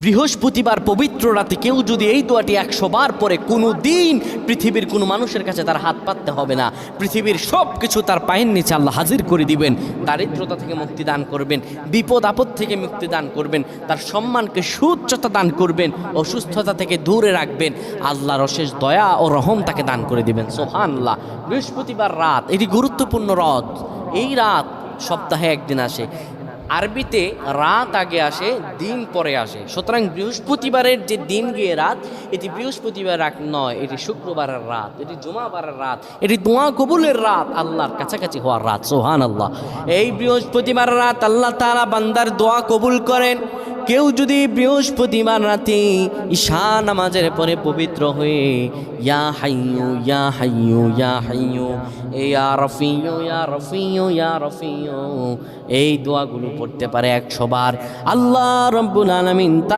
বৃহস্পতিবার পবিত্র রাতে কেউ যদি এই দোয়াটি 100 বার পরে কোনো দিন পৃথিবীর কোনো মানুষের কাছে তার হাত পাততে হবে না। পৃথিবীর সব কিছু তার পায়ের নিচে আল্লাহ হাজির করে দিবেন। দারিদ্রতা থেকে মুক্তি দান করবেন, বিপদ আপদ থেকে মুক্তি দান করবেন, তার সম্মানকে সুউচ্চতা দান করবেন, অসুস্থতা থেকে দূরে রাখবেন। আল্লাহর অশেষ দয়া ও রহম তাকে দান করে দিবেন। সুবহানাল্লাহ। বৃহস্পতিবার রাত এটি গুরুত্বপূর্ণ রাত। এই রাত সপ্তাহে একদিন আসে। আরবিতে রাত আগে আসে, দিন পরে আসে। সুতরাং বৃহস্পতিবারের যে দিন গিয়ে রাত, এটি বৃহস্পতিবার রাত নয়, এটি শুক্রবারের রাত, এটি জুমাবারের রাত, এটি দোয়া কবুলের রাত, আল্লাহর কাছাকাছি হওয়ার রাত। সুবহানাল্লাহ। এই বৃহস্পতিবার রাত আল্লাহ তাআলা বান্দার দোয়া কবুল করেন। কেউ যদি বৃহস্পতিবার রাতে ঈশা নামাজের পরে পবিত্র হয়ে ইয়া হাইয়ু ইয়া হাইয়ু ইয়া হাইয়ু ইয়া রফিয়ু ইয়া রফিয়ু ইয়া রফিয়ু এই দোয়াগুলো পড়তে পারে 100 বার, আল্লাহ রাব্বুল আলামিন